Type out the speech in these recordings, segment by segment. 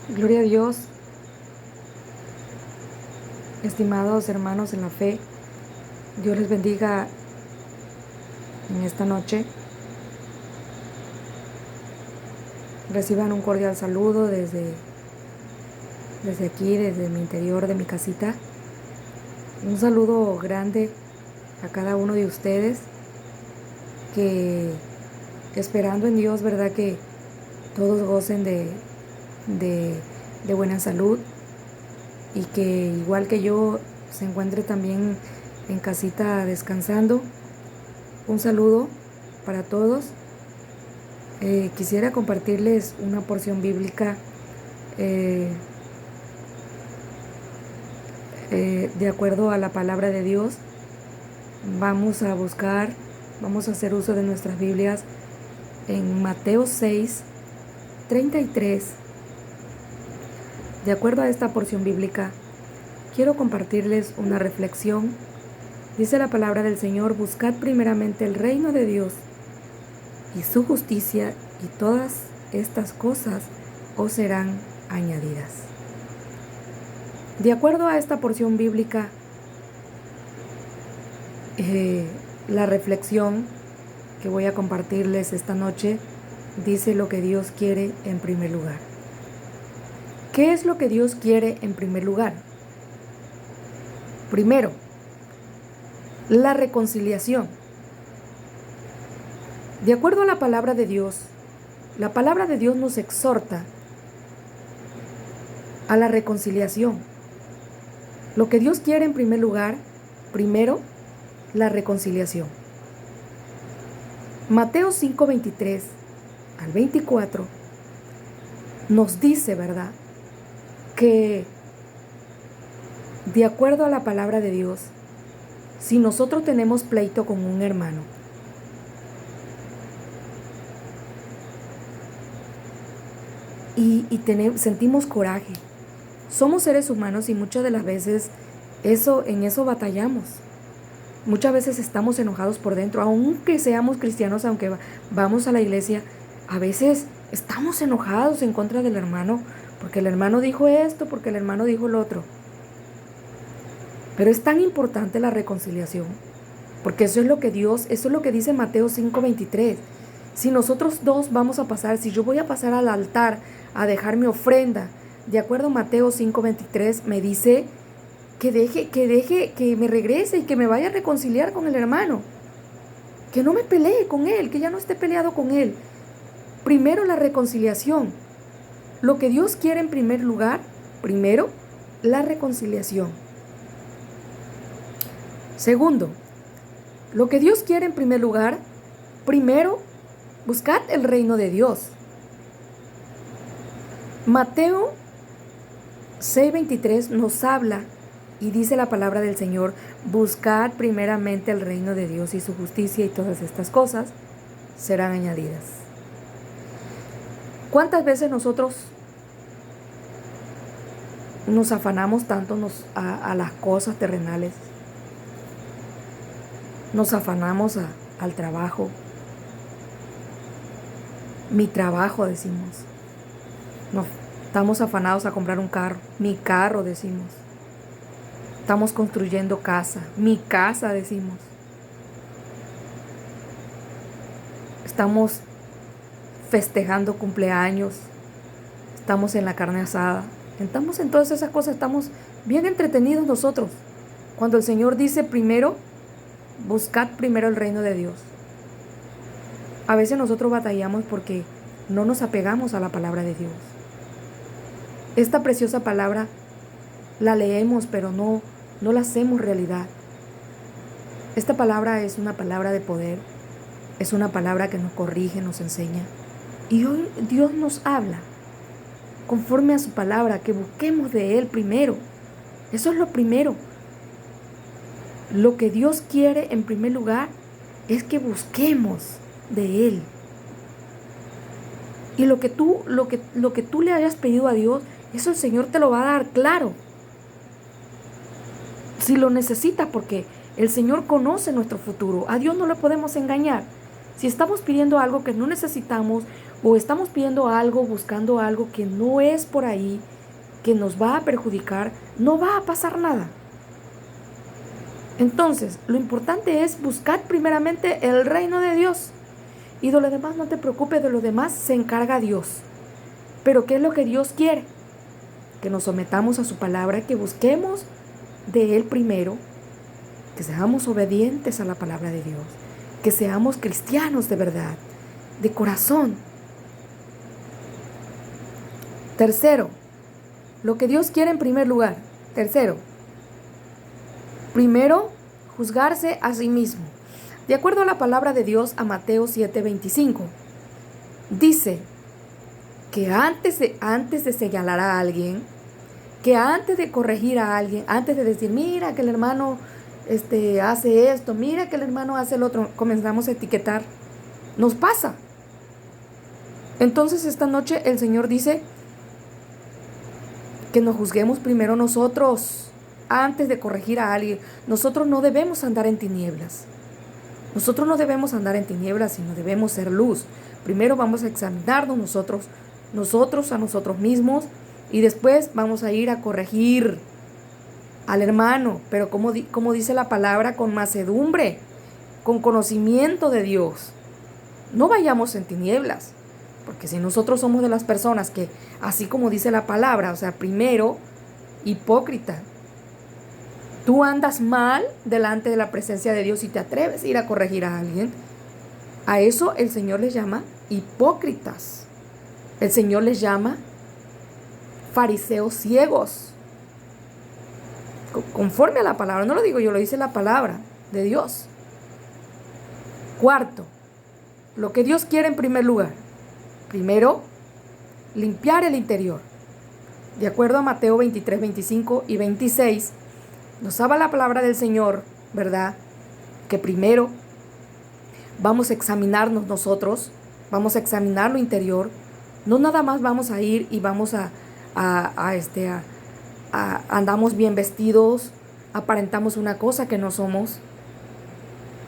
Gloria a Dios, estimados hermanos en la fe. Dios les bendiga en esta noche. Reciban un cordial saludo desde aquí, desde mi interior de mi casita. Un saludo grande a cada uno de ustedes que esperando en Dios, ¿verdad? Que todos gocen de buena salud y que igual que yo se encuentre también en casita descansando. Un saludo para todos. Quisiera compartirles una porción bíblica de acuerdo a la palabra de Dios. Vamos a hacer uso de nuestras Biblias en Mateo 6:33. De acuerdo a esta porción bíblica, quiero compartirles una reflexión. Dice la palabra del Señor: buscad primeramente el reino de Dios y su justicia, y todas estas cosas os serán añadidas. De acuerdo a esta porción bíblica, la reflexión que voy a compartirles esta noche dice lo que Dios quiere en primer lugar. ¿Qué es lo que Dios quiere en primer lugar? Primero, la reconciliación. De acuerdo a la palabra de Dios nos exhorta a la reconciliación. Lo que Dios quiere en primer lugar, primero, la reconciliación. Mateo 5:23 al 24 nos dice, ¿verdad?, que de acuerdo a la palabra de Dios, si nosotros tenemos pleito con un hermano, y sentimos coraje, somos seres humanos y muchas de las veces en eso batallamos. Muchas veces estamos enojados por dentro, aunque seamos cristianos, aunque vamos a la iglesia, a veces estamos enojados en contra del hermano, porque el hermano dijo esto, porque el hermano dijo lo otro. Pero es tan importante la reconciliación, porque eso es lo que dice Mateo 5:23. Si nosotros dos vamos a pasar, si yo voy a pasar al altar a dejar mi ofrenda, de acuerdo a Mateo 5:23, me dice que me regrese y que me vaya a reconciliar con el hermano, que no me pelee con él, que ya no esté peleado con él. Primero, la reconciliación. Lo que Dios quiere en primer lugar, primero, la reconciliación. Segundo, lo que Dios quiere en primer lugar, primero, buscad el reino de Dios. Mateo 6:23 nos habla y dice la palabra del Señor: buscad primeramente el reino de Dios y su justicia, y todas estas cosas serán añadidas. ¿Cuántas veces nosotros nos afanamos tanto a las cosas terrenales? Nos afanamos al trabajo. Mi trabajo, decimos. No, estamos afanados a comprar un carro. Mi carro, decimos. Estamos construyendo casa. Mi casa, decimos. Estamos festejando cumpleaños. Estamos en la carne asada. Estamos en todas esas cosas. Estamos bien entretenidos nosotros. Cuando el Señor dice primero, buscad primero el reino de Dios. A veces nosotros batallamos porque no nos apegamos a la palabra de Dios. Esta preciosa palabra la leemos, pero no la hacemos realidad. Esta palabra es una palabra de poder, es una palabra que nos corrige, nos enseña. Y hoy Dios nos habla conforme a su palabra, que busquemos de Él primero. Eso es lo primero. Lo que Dios quiere en primer lugar es que busquemos de Él. Y lo que tú le hayas pedido a Dios, eso el Señor te lo va a dar, claro. Si lo necesitas, porque el Señor conoce nuestro futuro. A Dios no le podemos engañar. Si estamos pidiendo algo que no necesitamos o estamos pidiendo algo, buscando algo que no es por ahí, que nos va a perjudicar, no va a pasar nada. Entonces, lo importante es buscar primeramente el reino de Dios. Y de lo demás no te preocupes, de lo demás se encarga Dios. Pero ¿qué es lo que Dios quiere? Que nos sometamos a su palabra, que busquemos de Él primero, que seamos obedientes a la palabra de Dios, que seamos cristianos de verdad, de corazón. Tercero, lo que Dios quiere en primer lugar. Tercero, primero, juzgarse a sí mismo. De acuerdo a la palabra de Dios, a Mateo 7:25, dice que antes de señalar a alguien, que antes de corregir a alguien, antes de decir, mira que el hermano hace esto, mira que el hermano hace el otro, comenzamos a etiquetar. Nos pasa. Entonces esta noche el Señor dice que nos juzguemos primero nosotros, antes de corregir a alguien. Nosotros no debemos andar en tinieblas. Nosotros no debemos andar en tinieblas, sino debemos ser luz. Primero vamos a examinarnos nosotros a nosotros mismos, y después vamos a ir a corregir al hermano, pero como dice la palabra, con mansedumbre, con conocimiento de Dios. No vayamos en tinieblas, porque si nosotros somos de las personas que, así como dice la palabra, o sea, primero, hipócrita, tú andas mal delante de la presencia de Dios y te atreves a ir a corregir a alguien, a eso el Señor les llama hipócritas. El Señor les llama fariseos ciegos. Conforme a la palabra, no lo digo yo, lo dice la palabra de Dios. Cuarto, lo que Dios quiere en primer lugar. Primero, limpiar el interior. De acuerdo a Mateo 23, 25 y 26, nos habla la palabra del Señor, ¿verdad? Que primero vamos a examinarnos nosotros, vamos a examinar lo interior. No nada más vamos a ir y vamos andamos bien vestidos, aparentamos una cosa que no somos.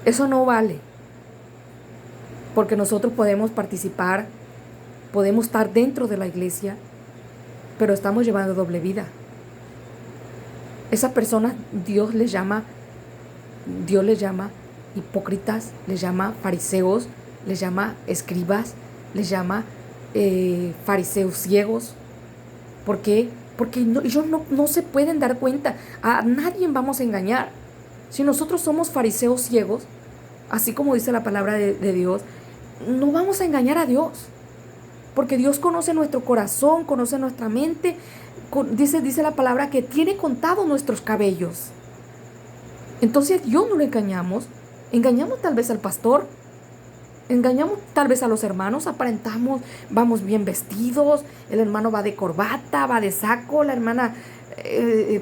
Eso no vale. Porque nosotros podemos participar, podemos estar dentro de la iglesia, pero estamos llevando doble vida. Esas personas Dios les llama hipócritas, les llama fariseos, les llama escribas, les llama fariseos ciegos. ¿Por qué? Porque ellos no se pueden dar cuenta. A nadie vamos a engañar. Si nosotros somos fariseos ciegos, así como dice la palabra de Dios, no vamos a engañar a Dios. Porque Dios conoce nuestro corazón, conoce nuestra mente. Dice la palabra que tiene contado nuestros cabellos. Entonces a Dios no lo engañamos. Engañamos tal vez al pastor. Engañamos tal vez a los hermanos, aparentamos, vamos bien vestidos, el hermano va de corbata, va de saco, la hermana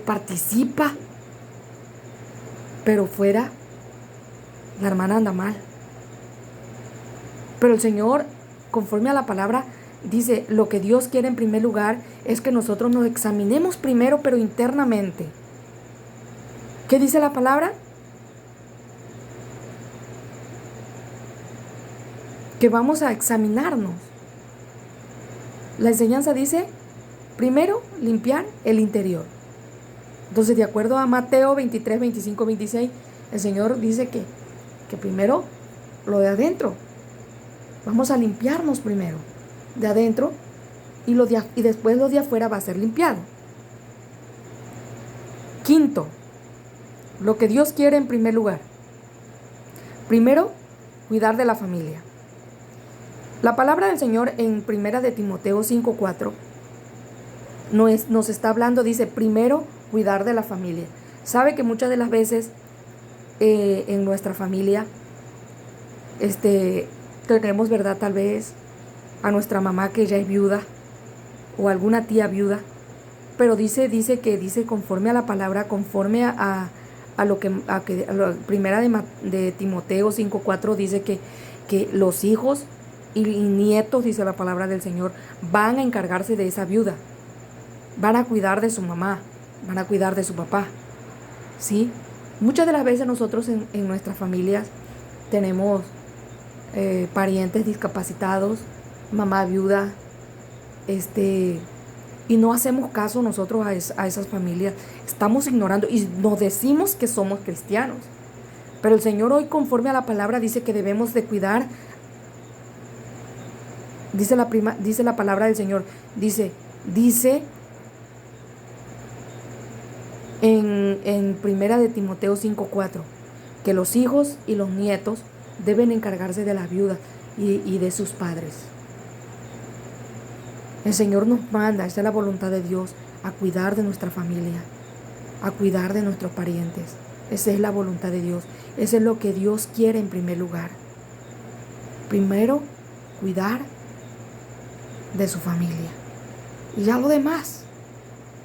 participa, pero fuera la hermana anda mal. Pero el Señor, conforme a la palabra, dice, lo que Dios quiere en primer lugar es que nosotros nos examinemos primero, pero internamente. ¿Qué dice la palabra? Que vamos a examinarnos. La enseñanza dice, primero, limpiar el interior. Entonces, de acuerdo a Mateo 23, 25, 26, el Señor dice que primero lo de adentro. Vamos a limpiarnos primero de adentro y después lo de afuera va a ser limpiado. Quinto, lo que Dios quiere en primer lugar. Primero, cuidar de la familia. La palabra del Señor en 1 de Timoteo 5:4 nos está hablando, dice, primero cuidar de la familia. Sabe que muchas de las veces en nuestra familia tenemos, ¿verdad? Tal vez a nuestra mamá que ya es viuda o alguna tía viuda, pero dice conforme a la palabra, conforme a primera de Timoteo 5:4 dice que los hijos y nietos, dice la palabra del Señor, van a encargarse de esa viuda, van a cuidar de su mamá, van a cuidar de su papá, ¿sí? Muchas de las veces nosotros en nuestras familias tenemos parientes discapacitados, mamá viuda, y no hacemos caso nosotros a esas familias. Estamos ignorando y nos decimos que somos cristianos. Pero el Señor hoy, conforme a la palabra, dice que debemos de cuidar. Dice la palabra del Señor, dice en Primera de Timoteo 5:4, que los hijos y los nietos deben encargarse de las viudas y de sus padres. El Señor nos manda, esa es la voluntad de Dios, a cuidar de nuestra familia, a cuidar de nuestros parientes. Esa es la voluntad de Dios. Eso es lo que Dios quiere en primer lugar. Primero, cuidar de su familia. Y ya lo demás.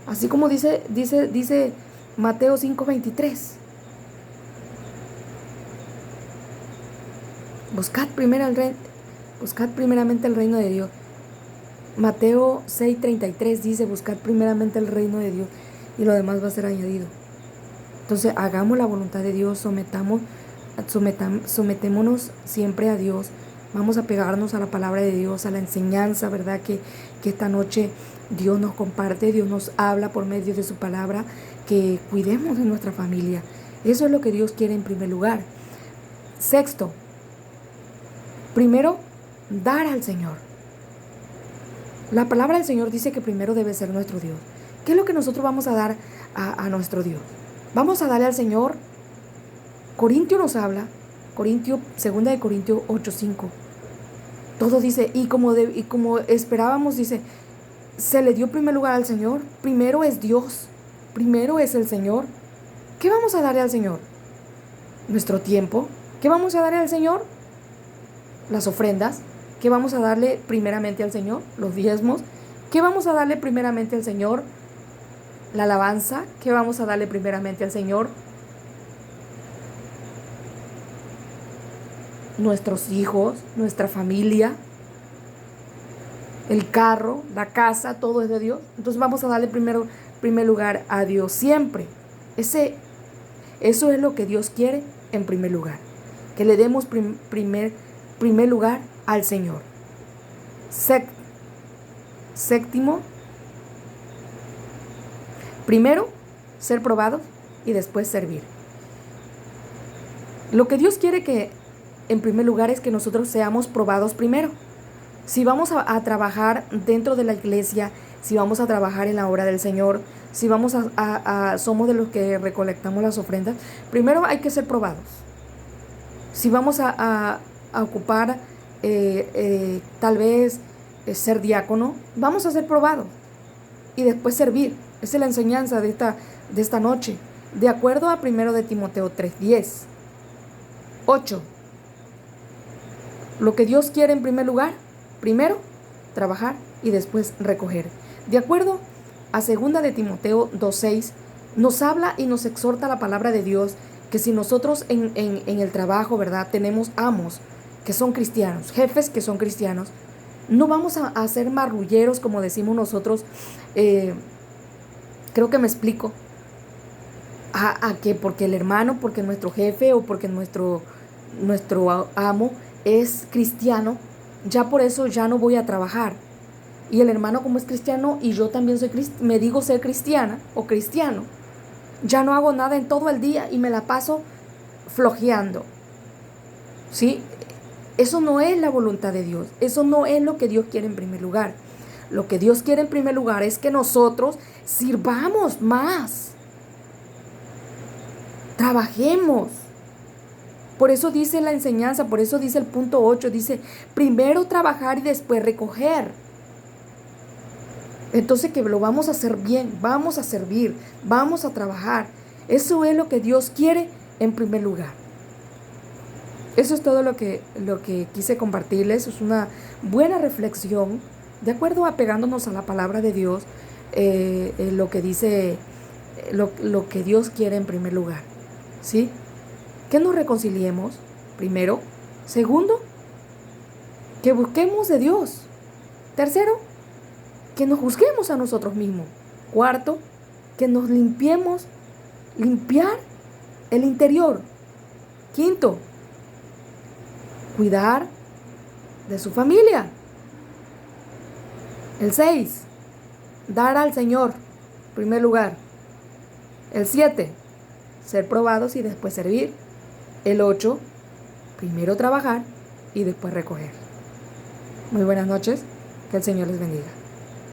Así como dice Mateo 5:23. Buscad primeramente el reino de Dios. Mateo 6:33 dice, buscad primeramente el reino de Dios y lo demás va a ser añadido. Entonces, hagamos la voluntad de Dios, sometémonos siempre a Dios. Vamos a pegarnos a la palabra de Dios, a la enseñanza, ¿verdad? Que esta noche Dios nos comparte, Dios nos habla por medio de su palabra, que cuidemos de nuestra familia. Eso es lo que Dios quiere en primer lugar. Sexto, primero, dar al Señor. La palabra del Señor dice que primero debe ser nuestro Dios. ¿Qué es lo que nosotros vamos a dar a nuestro Dios? Vamos a darle al Señor. Corintio nos habla, 2 Corintios 8:5. Todo dice, y como esperábamos, dice, se le dio primer lugar al Señor. Primero es Dios, primero es el Señor. ¿Qué vamos a darle al Señor? Nuestro tiempo. ¿Qué vamos a darle al Señor? Las ofrendas. ¿Qué vamos a darle primeramente al Señor? Los diezmos. ¿Qué vamos a darle primeramente al Señor? La alabanza. ¿Qué vamos a darle primeramente al Señor? Nuestros hijos, nuestra familia, el carro, la casa, todo es de Dios. Entonces vamos a darle primer lugar a Dios siempre. Eso es lo que Dios quiere en primer lugar. Que le demos primer lugar al Señor. Séptimo, primero ser probados y después servir. Lo que Dios quiere que en primer lugar es que nosotros seamos probados primero. Si vamos a trabajar dentro de la iglesia, si vamos a trabajar en la obra del Señor, si vamos somos de los que recolectamos las ofrendas, primero hay que ser probados. Si vamos a ocupar tal vez ser diácono, vamos a ser probados y después servir. Esa es la enseñanza de esta noche, de acuerdo a 1 de Timoteo 3:10. 8. Lo que Dios quiere en primer lugar, primero trabajar y después recoger. De acuerdo a 2 de Timoteo 2:6, nos habla y nos exhorta la palabra de Dios que si nosotros en el trabajo, ¿verdad?, tenemos amos que son cristianos, jefes que son cristianos, no vamos a ser marrulleros, como decimos nosotros. Creo que me explico. A que porque el hermano, porque nuestro jefe o porque nuestro amo es cristiano, ya por eso ya no voy a trabajar. Y el hermano, como es cristiano y yo también me digo ser cristiana o cristiano, ya no hago nada en todo el día y me la paso flojeando. ¿Sí? Eso no es la voluntad de Dios. Eso no es lo que Dios quiere en primer lugar. Lo que Dios quiere en primer lugar es que nosotros sirvamos más. Trabajemos. Por eso dice la enseñanza, por eso dice el punto 8, dice, primero trabajar y después recoger. Entonces que lo vamos a hacer bien, vamos a servir, vamos a trabajar. Eso es lo que Dios quiere en primer lugar. Eso es todo lo que quise compartirles. Es una buena reflexión, de acuerdo a pegándonos a la palabra de Dios, lo que dice, lo que Dios quiere en primer lugar. ¿Sí? Que nos reconciliemos, primero. Segundo, que busquemos de Dios. Tercero, que nos juzguemos a nosotros mismos. Cuarto, que nos limpiar el interior. Quinto, cuidar de su familia. El 6, dar al Señor, en primer lugar. El 7, ser probados y después servir. El 8, primero trabajar y después recoger. Muy buenas noches, que el Señor les bendiga.